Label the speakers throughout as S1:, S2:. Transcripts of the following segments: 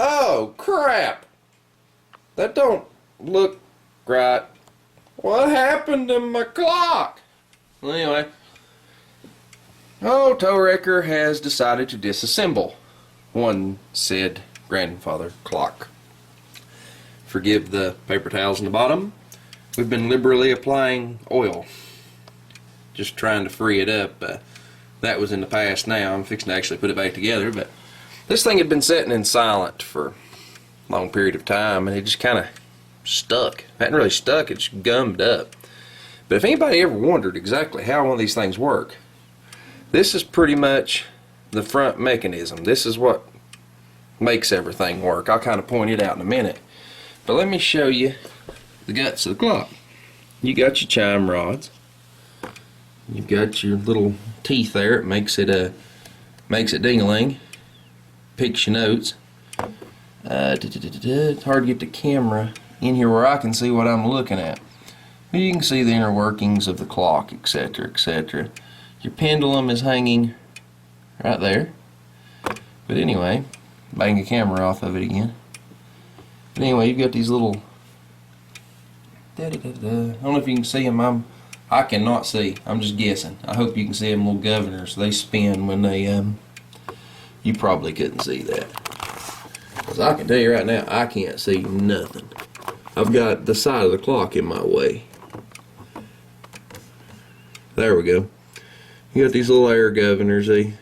S1: Oh, crap! That don't look right. What happened to my clock? Well, anyway, Tow Wrecker has decided to disassemble one said grandfather clock. Forgive the paper towels in the bottom. We've been liberally applying oil, just trying to free it up. That was in the past now. I'm fixing to actually put it back together, but this thing had been sitting in silent for a long period of time, and it just kind of stuck. It hadn't really stuck, it's gummed up. But if anybody ever wondered exactly how one of these things work, this is pretty much the front mechanism. This is what makes everything work. I'll kind of point it out in a minute. But let me show you the guts of the clock. You got your chime rods. You've got your little teeth there. It makes it ding-a-ling. Picks your notes. It's hard to get the camera in here where I can see what I'm looking at. But you can see the inner workings of the clock, etc., etc. Your pendulum is hanging right there. But anyway, bang the camera off of it again. But anyway, you've got these little... I don't know if you can see them. I cannot see. I'm just guessing. I hope you can see them little governors. They spin when they... You probably couldn't see that. Because I can tell you right now, I can't see nothing. I've got the side of the clock in my way. There we go. You got these little air governors. They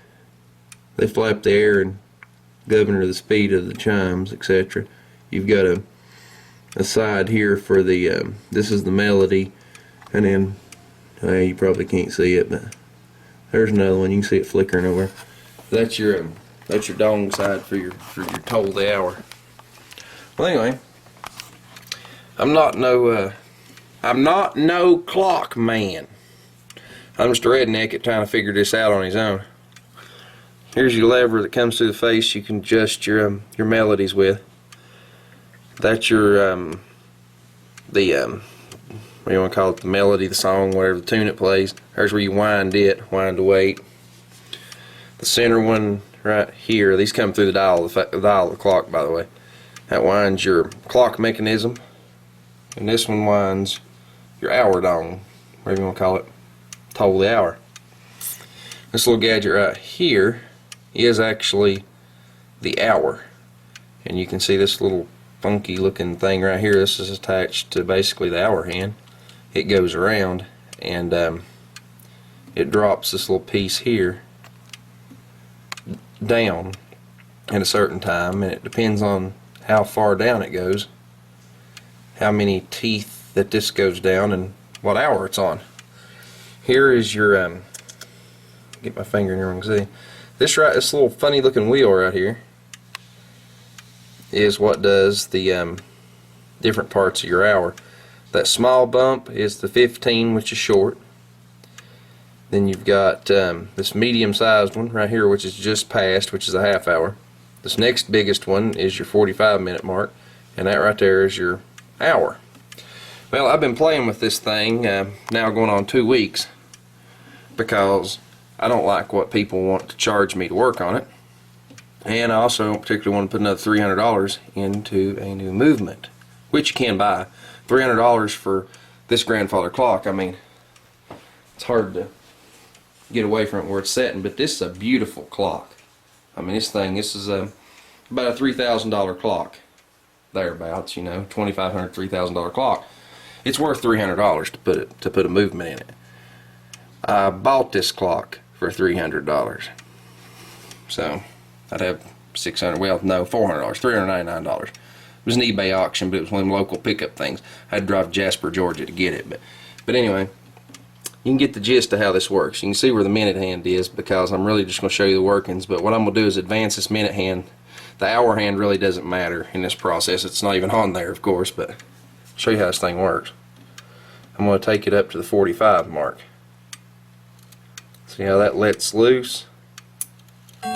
S1: flap the air and govern the speed of the chimes, etc. You've got a side here for the this is the melody, and then you probably can't see it, but there's another one. You can see it flickering over. That's your dong side for your toll the hour. Well, anyway, I'm not no clock man. I'm just a redneck at trying to figure this out on his own. Here's your lever that comes through the face. You can adjust your melodies with. That's your what do you want to call it? The melody, the song, whatever the tune it plays. There's where you wind it, wind to wait. The center one right here. These come through the dial of the clock, by the way. That winds your clock mechanism, and this one winds your hour dong, whatever you want to call it. Toll the hour. This little gadget right here is actually the hour, and you can see this little funky looking thing right here. This is attached to basically the hour hand. It goes around and it drops this little piece here down at a certain time, and it depends on how far down it goes, how many teeth that this goes down, and what hour it's on. Here is your get my finger in here and see. This little funny looking wheel right here is what does the different parts of your hour. That small bump is the 15, which is short. Then you've got this medium sized one right here, which is just past, which is a half hour. This next biggest one is your 45-minute mark, and that right there is your hour. Well, I've been playing with this thing now going on 2 weeks, because I don't like what people want to charge me to work on it, and I also don't particularly want to put another $300 into a new movement, which you can buy. $300 for this grandfather clock. I mean, it's hard to get away from it where it's sitting, but this is a beautiful clock. I mean, this is about a $3,000 clock, thereabouts, you know, $2,500, $3,000 clock. It's worth $300 to put a movement in it. I bought this clock for $300, so I'd have $600. Well, no, $400, $399. It was an eBay auction, but it was one of them local pickup things. I had to drive to Jasper, Georgia to get it, but anyway, you can get the gist of how this works. You can see where the minute hand is, because I'm really just going to show you the workings. But what I'm going to do is advance this minute hand. The hour hand really doesn't matter in this process. It's not even on there, of course, but I'll show you how this thing works. I'm going to take it up to the 45 mark. See how that lets loose? You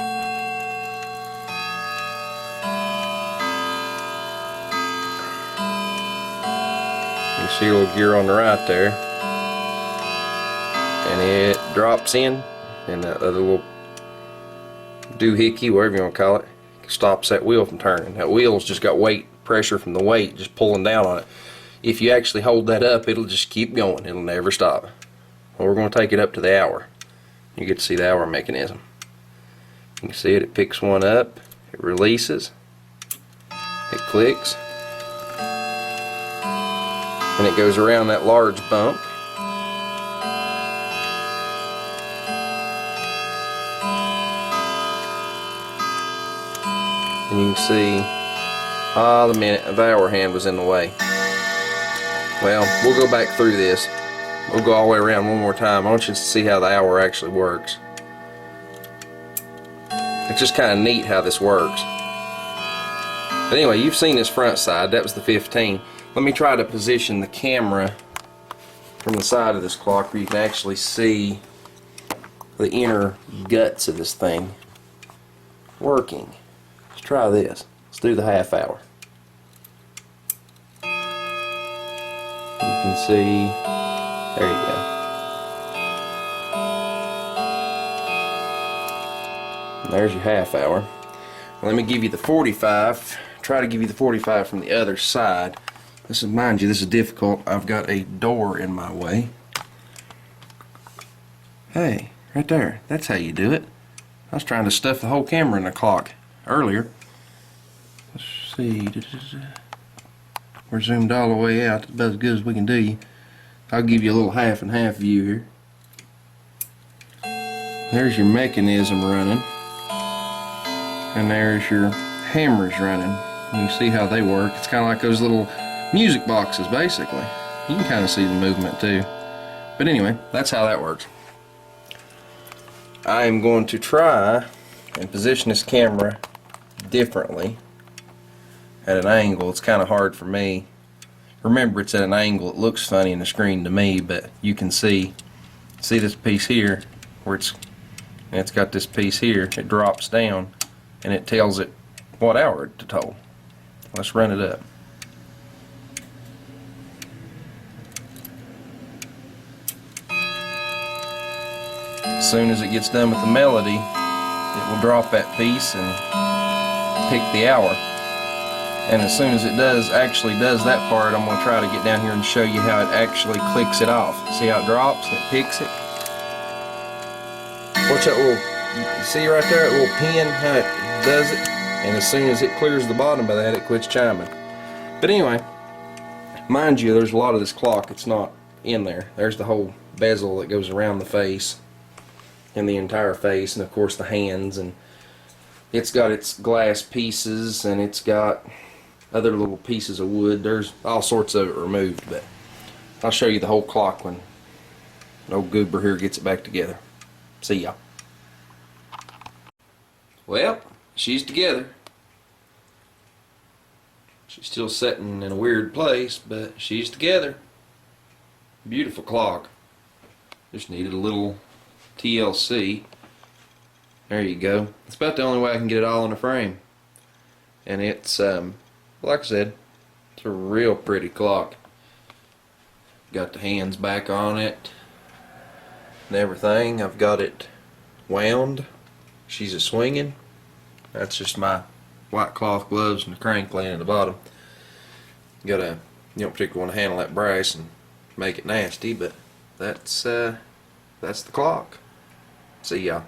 S1: can see a little gear on the right there, and it drops in, and the other little doohickey, whatever you want to call it, stops that wheel from turning. That wheel's just got weight, pressure from the weight just pulling down on it. If you actually hold that up, it'll just keep going. It'll never stop. Well, we're going to take it up to the hour. You get to see the hour mechanism. You can see it. It picks one up. It releases. It clicks. And it goes around that large bump. And you can see, the hour hand was in the way. Well, we'll go back through this. We'll go all the way around one more time. I want you to see how the hour actually works. It's just kind of neat how this works. But anyway, you've seen this front side. That was the 15. Let me try to position the camera from the side of this clock where you can actually see the inner guts of this thing working. Let's try this. Let's do the half hour. You can see, there you go. And there's your half hour. Let me give you the 45. Try to give you the 45 from the other side. This is, mind you, this is difficult. I've got a door in my way. Hey, right there. That's how you do it. I was trying to stuff the whole camera in the clock earlier. Let's see. We're zoomed all the way out. That's about as good as we can do. I'll give you a little half and half view here. There's your mechanism running. And there's your hammers running. You can see how they work. It's kind of like those little music boxes, basically. You can kind of see the movement too. But anyway, that's how that works. I am going to try and position this camera differently at an angle. It's kind of hard for me. Remember, it's at an angle. It looks funny in the screen to me, but you can see this piece here where it's got this piece here. It drops down and it tells it what hour to toll. Let's run it up. As soon as it gets done with the melody, it will drop that piece and pick the hour. And as soon as it actually does that part, I'm going to try to get down here and show you how it actually clicks it off. See how it drops and it picks it? Watch that little, you see right there, that little pin, how it does it? And as soon as it clears the bottom of that, it quits chiming. But anyway, mind you, there's a lot of this clock that's not in there. There's the whole bezel that goes around the face and the entire face, and of course the hands, and it's got its glass pieces, and it's got other little pieces of wood. There's all sorts of it removed, but I'll show you the whole clock when old Goober here gets it back together. See ya. Well, she's together. She's still sitting in a weird place, but she's together. Beautiful clock. Just needed a little TLC. There you go. It's about the only way I can get it all in a frame. And it's, like I said, it's a real pretty clock. Got the hands back on it and everything. I've got it wound. She's a swinging. That's just my white cloth gloves and the crank laying at the bottom. You don't particularly want to handle that brass and make it nasty, but that's the clock. See ya.